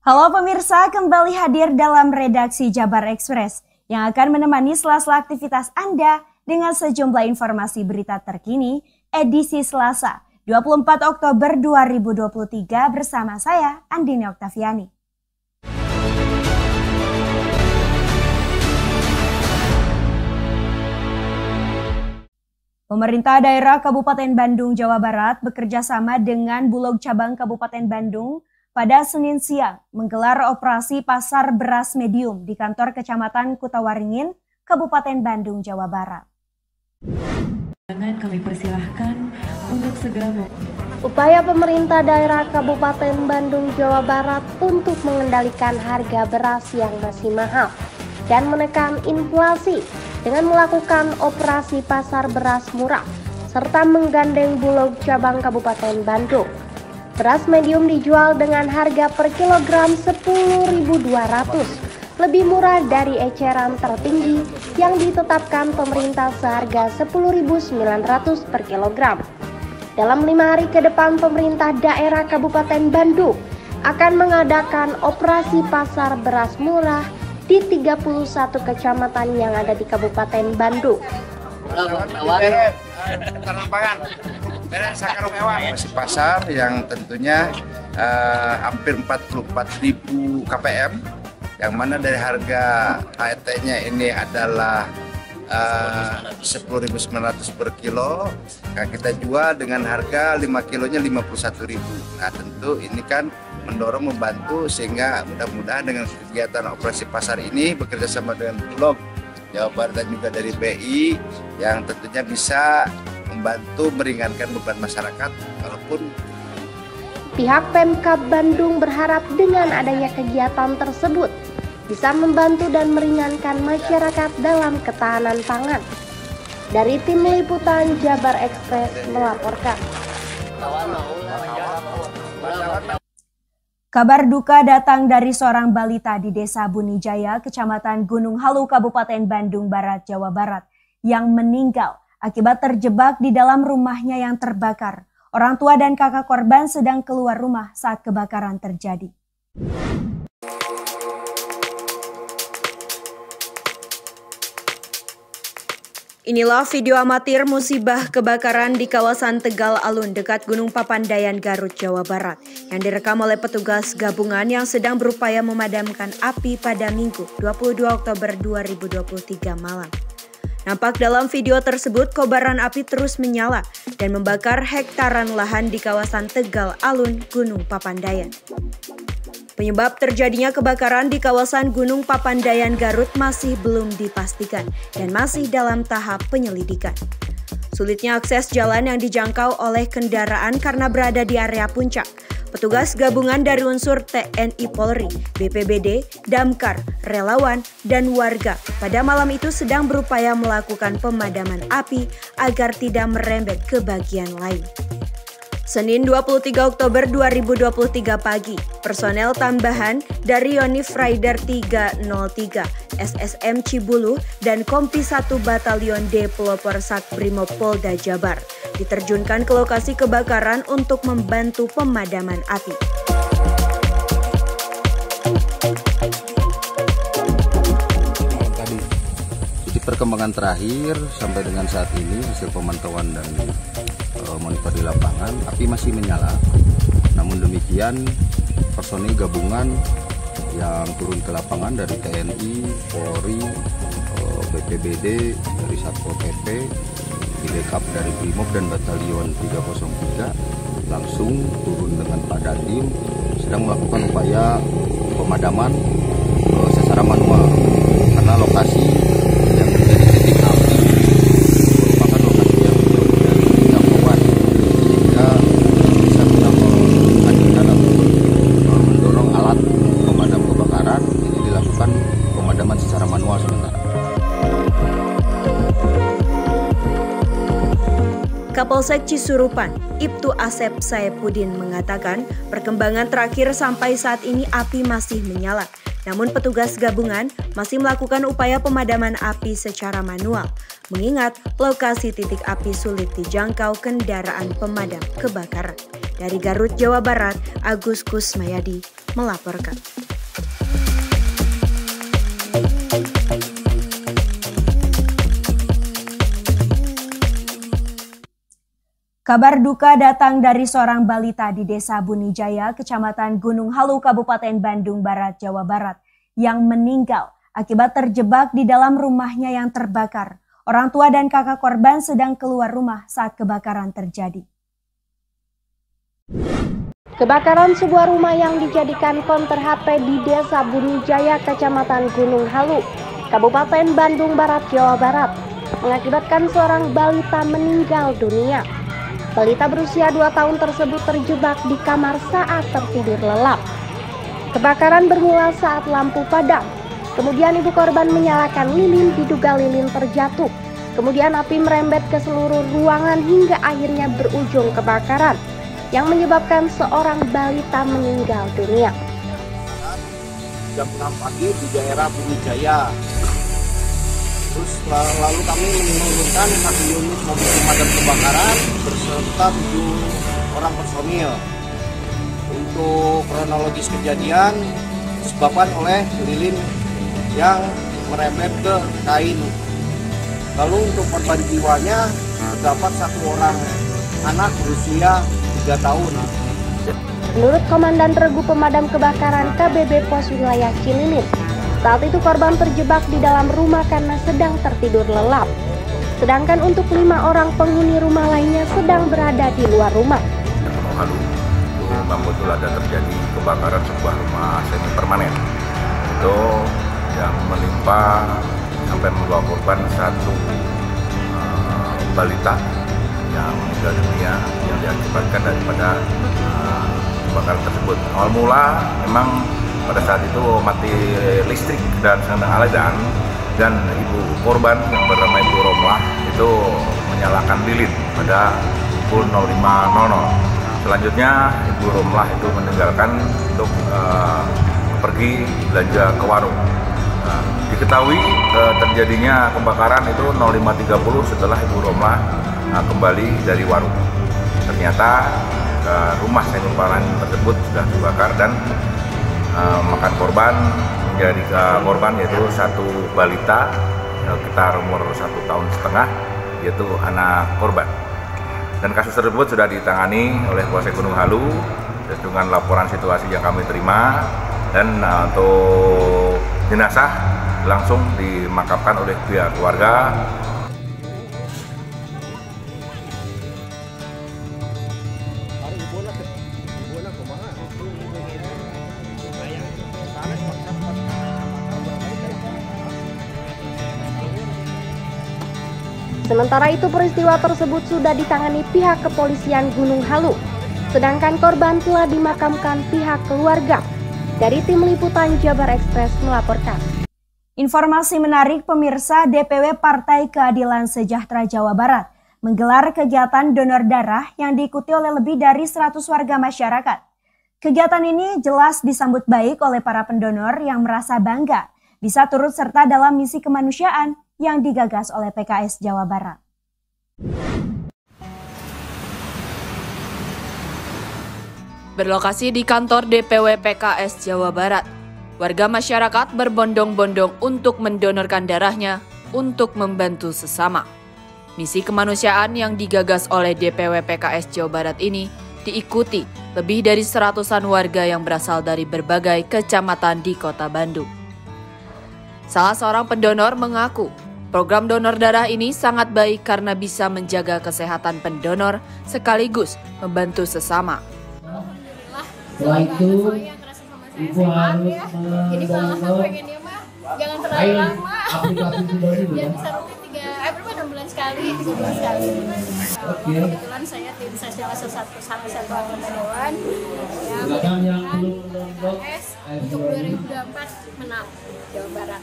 Halo pemirsa, kembali hadir dalam redaksi Jabar Express yang akan menemani sela-sela aktivitas Anda dengan sejumlah informasi berita terkini edisi Selasa 24 Oktober 2023 bersama saya Andini Oktaviani. Pemerintah daerah Kabupaten Bandung, Jawa Barat bekerja sama dengan Bulog Cabang Kabupaten Bandung pada Senin siang menggelar operasi pasar beras medium di kantor Kecamatan Kutawaringin, Kabupaten Bandung, Jawa Barat. Kami persilahkan untuk segera upaya pemerintah daerah Kabupaten Bandung, Jawa Barat untuk mengendalikan harga beras yang masih mahal dan menekan inflasi dengan melakukan operasi pasar beras murah serta menggandeng Bulog Cabang Kabupaten Bandung. Beras medium dijual dengan harga per kilogram 10.200, lebih murah dari eceran tertinggi yang ditetapkan pemerintah seharga 10.900 per kilogram. Dalam 5 hari ke depan, pemerintah daerah Kabupaten Bandung akan mengadakan operasi pasar beras murah di 31 kecamatan yang ada di Kabupaten Bandung. Masih pasar yang tentunya hampir 44.000 kpm, yang mana dari harga HET-nya ini adalah 10.900 per kilo. Nah, kita jual dengan harga 5 kilonya 51.000. Nah, tentu ini kan mendorong, membantu sehingga mudah-mudahan dengan kegiatan operasi pasar ini bekerja sama dengan Bulog Jawa Barat dan juga dari BI yang tentunya bisa membantu meringankan beban masyarakat. Walaupun pihak Pemkab Bandung berharap dengan adanya kegiatan tersebut bisa membantu dan meringankan masyarakat dalam ketahanan pangan. Dari tim liputan Jabar Express melaporkan. Kabar duka datang dari seorang balita di Desa Bunijaya, Kecamatan Gunung Halu, Kabupaten Bandung Barat, Jawa Barat, yang meninggal akibat terjebak di dalam rumahnya yang terbakar. Orang tua dan kakak korban sedang keluar rumah saat kebakaran terjadi. Inilah video amatir musibah kebakaran di kawasan Tegal Alun dekat Gunung Papandayan, Garut, Jawa Barat yang direkam oleh petugas gabungan yang sedang berupaya memadamkan api pada Minggu 22 Oktober 2023 malam. Nampak dalam video tersebut kobaran api terus menyala dan membakar hektaran lahan di kawasan Tegal Alun, Gunung Papandayan. Penyebab terjadinya kebakaran di kawasan Gunung Papandayan Garut masih belum dipastikan dan masih dalam tahap penyelidikan. Sulitnya akses jalan yang dijangkau oleh kendaraan karena berada di area puncak. Petugas gabungan dari unsur TNI Polri, BPBD, Damkar, relawan, dan warga pada malam itu sedang berupaya melakukan pemadaman api agar tidak merembet ke bagian lain. Senin 23 Oktober 2023 pagi, personel tambahan dari Yonif Rider 303, SSM Cibulu, dan Kompi 1 Batalion D Pelopor Sakbrimob Polda Jabar diterjunkan ke lokasi kebakaran untuk membantu pemadaman api. Tadi, titik perkembangan terakhir sampai dengan saat ini hasil pemantauan dan monitor di lapangan, api masih menyala. Namun demikian, personil gabungan yang turun ke lapangan dari TNI, Polri, BPBD, dari Satpol PP, di backup dari Brimob dan Batalion 303 langsung turun dengan Padatim sedang melakukan upaya pemadaman secara manual karena lokasi yang menjadi titik api merupakan lokasi yang jauh dari jangkauan, sehingga bisa kita menghadirkan atau mendorong alat pemadam kebakaran. Ini dilakukan pemadaman secara manual sementara. Kapolsek Cisurupan, Ibtu Asep Saipudin mengatakan perkembangan terakhir sampai saat ini api masih menyala. Namun petugas gabungan masih melakukan upaya pemadaman api secara manual, mengingat lokasi titik api sulit dijangkau kendaraan pemadam kebakaran. Dari Garut, Jawa Barat, Agus Kusmayadi, melaporkan. Kabar duka datang dari seorang balita di Desa Bunijaya, Kecamatan Gunung Halu, Kabupaten Bandung Barat, Jawa Barat, yang meninggal akibat terjebak di dalam rumahnya yang terbakar. Orang tua dan kakak korban sedang keluar rumah saat kebakaran terjadi. Kebakaran sebuah rumah yang dijadikan konter HP di Desa Bunijaya, Kecamatan Gunung Halu, Kabupaten Bandung Barat, Jawa Barat, mengakibatkan seorang balita meninggal dunia. Balita berusia 2 tahun tersebut terjebak di kamar saat tertidur lelap. Kebakaran bermula saat lampu padam. Kemudian ibu korban menyalakan lilin, diduga lilin terjatuh. Kemudian api merembet ke seluruh ruangan hingga akhirnya berujung kebakaran yang menyebabkan seorang balita meninggal dunia. Jam 6 pagi di daerah Bunijaya. Terus lalu kami menurunkan 1 unit mobil pemadam kebakaran beserta 7 orang personil. Untuk kronologis kejadian disebabkan oleh lilin yang merembet ke kain. Lalu untuk korban jiwanya terdapat 1 orang anak berusia 3 tahun. Menurut Komandan Regu Pemadam Kebakaran KBB Pos Wilayah Cilinit, saat itu korban terjebak di dalam rumah karena sedang tertidur lelap. Sedangkan untuk 5 orang penghuni rumah lainnya sedang berada di luar rumah. Halu, itu kebetulan ada terjadi kebakaran sebuah rumah semi permanen. Itu yang menimpa sampai membawa korban 1 balita yang meninggal dunia yang diakibatkan daripada kebakaran tersebut. Awal mula memang pada saat itu mati listrik dan sedang alasan, dan ibu korban yang bernama Ibu Romlah itu menyalakan lilin pada pukul 05.00. Selanjutnya Ibu Romlah itu meninggalkan untuk pergi belanja ke warung. Diketahui terjadinya kebakaran itu 05.30 setelah Ibu Romlah kembali dari warung. Ternyata rumah semi permanen tersebut sudah dibakar dan makan korban menjadi korban yaitu 1 balita sekitar umur 1,5 tahun, yaitu anak korban. Dan kasus tersebut sudah ditangani oleh Polsek Gunung Halu dengan laporan situasi yang kami terima, dan untuk jenazah langsung dimakamkan oleh pihak keluarga. Sementara itu peristiwa tersebut sudah ditangani pihak kepolisian Gunung Halu, sedangkan korban telah dimakamkan pihak keluarga. Dari Tim Liputan Jabar Express melaporkan. Informasi menarik pemirsa, DPW Partai Keadilan Sejahtera Jawa Barat menggelar kegiatan donor darah yang diikuti oleh lebih dari 100 warga masyarakat. Kegiatan ini jelas disambut baik oleh para pendonor yang merasa bangga bisa turut serta dalam misi kemanusiaan yang digagas oleh PKS Jawa Barat. Berlokasi di kantor DPW PKS Jawa Barat, warga masyarakat berbondong-bondong untuk mendonorkan darahnya untuk membantu sesama. Misi kemanusiaan yang digagas oleh DPW PKS Jawa Barat ini diikuti lebih dari 100-an warga yang berasal dari berbagai kecamatan di Kota Bandung. Salah seorang pendonor mengaku program donor darah ini sangat baik karena bisa menjaga kesehatan pendonor sekaligus membantu sesama. Setelah itu ibu harus mendownload jangan terlalu lama. aplikasi Sudoni dulu. Ya bisa rutin 6 bulan sekali, 3 bulan sekali. Kebetulan saya tim saya salah satu anggota dewan yang untuk 2024 menang Jawa Barat.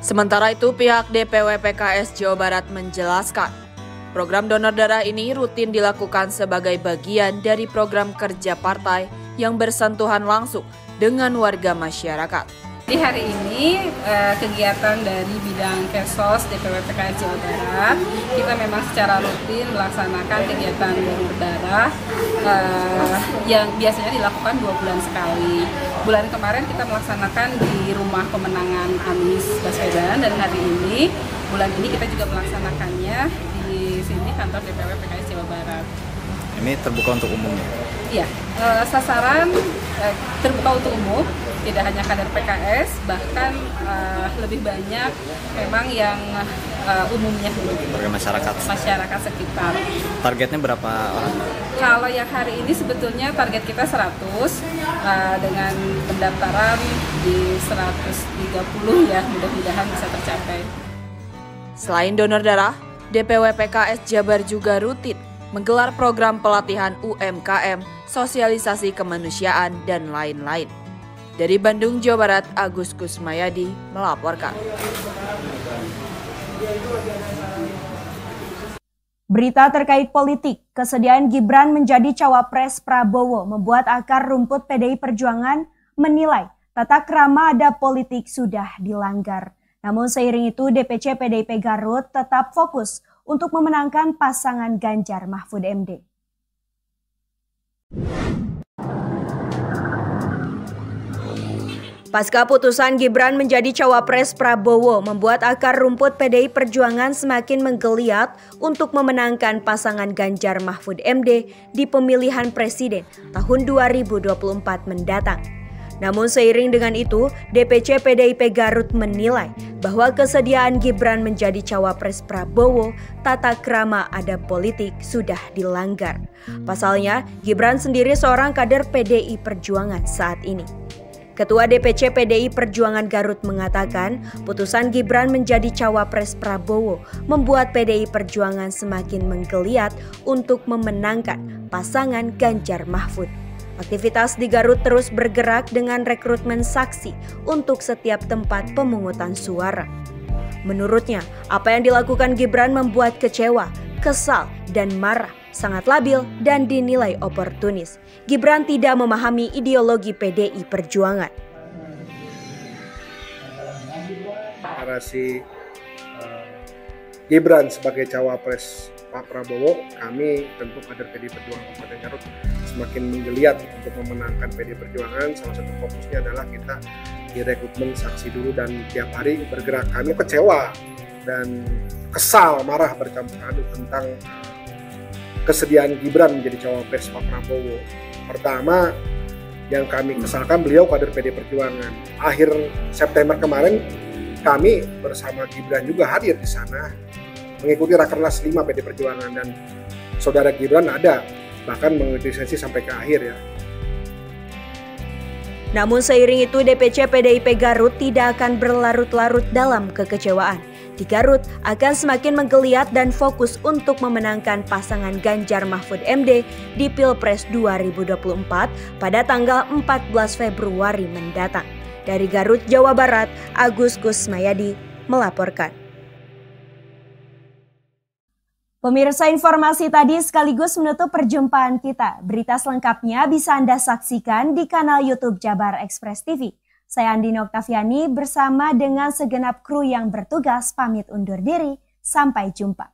Sementara itu pihak DPW PKS Jawa Barat menjelaskan, program donor darah ini rutin dilakukan sebagai bagian dari program kerja partai yang bersentuhan langsung dengan warga masyarakat. Di hari ini kegiatan dari bidang Kesos DPW PKS Jawa Barat, kita memang secara rutin melaksanakan kegiatan donor darah yang biasanya dilakukan 2 bulan sekali. Bulan kemarin kita melaksanakan di rumah pemenangan Anies Baswedan, dan hari ini, bulan ini kita juga melaksanakannya di sini kantor DPW PKS Jawa Barat. Ini terbuka untuk umum ya? Iya, sasaran terbuka untuk umum, tidak hanya kader PKS, bahkan lebih banyak memang yang umumnya, warga masyarakat sekitar. Targetnya berapa orang? Kalau yang hari ini sebetulnya target kita 100, dengan pendaftaran di 130 ya, mudah-mudahan bisa tercapai. Selain donor darah, DPW PKS Jabar juga rutin menggelar program pelatihan UMKM, sosialisasi kemanusiaan, dan lain-lain. Dari Bandung, Jawa Barat, Agus Kusmayadi melaporkan. Berita terkait politik, kesediaan Gibran menjadi cawapres Prabowo membuat akar rumput PDI Perjuangan menilai tata krama ada politik sudah dilanggar. Namun seiring itu DPC PDIP Garut tetap fokus untuk memenangkan pasangan Ganjar Mahfud MD. Pasca putusan Gibran menjadi cawapres Prabowo membuat akar rumput PDI Perjuangan semakin menggeliat untuk memenangkan pasangan Ganjar Mahfud MD di pemilihan presiden tahun 2024 mendatang. Namun seiring dengan itu, DPC PDIP Garut menilai bahwa kesediaan Gibran menjadi cawapres Prabowo, tata krama ada politik sudah dilanggar. Pasalnya, Gibran sendiri seorang kader PDI Perjuangan saat ini. Ketua DPC PDI Perjuangan Garut mengatakan, putusan Gibran menjadi cawapres Prabowo membuat PDI Perjuangan semakin menggeliat untuk memenangkan pasangan Ganjar Mahfud. Aktivitas di Garut terus bergerak dengan rekrutmen saksi untuk setiap tempat pemungutan suara. Menurutnya, apa yang dilakukan Gibran membuat kecewa, kesal, dan marah, sangat labil dan dinilai oportunis. Gibran tidak memahami ideologi PDI Perjuangan. Narasi Gibran sebagai cawapres Pak Prabowo, kami tentu kader PDI Perjuangan Kabupaten Garut semakin menggeliat untuk memenangkan PDI Perjuangan. Salah satu fokusnya adalah kita di rekrutmen saksi dulu dan tiap hari bergerak. Kami kecewa dan kesal, marah bercampur aduk tentang kesediaan Gibran menjadi cawapres Pak Prabowo. Pertama, yang kami kesalkan beliau kader PDI Perjuangan. Akhir September kemarin kami bersama Gibran juga hadir di sana mengikuti Rakernas 5 PDI Perjuangan, dan saudara Gibran ada, bahkan mengikuti sesi sampai ke akhir ya. Namun seiring itu DPC PDIP Garut tidak akan berlarut-larut dalam kekecewaan. Di Garut akan semakin menggeliat dan fokus untuk memenangkan pasangan Ganjar Mahfud MD di Pilpres 2024 pada tanggal 14 Februari mendatang. Dari Garut, Jawa Barat, Agus Kusmayadi melaporkan. Pemirsa, informasi tadi sekaligus menutup perjumpaan kita. Berita selengkapnya bisa Anda saksikan di kanal YouTube Jabar Express TV. Saya Andini Oktaviani bersama dengan segenap kru yang bertugas pamit undur diri. Sampai jumpa.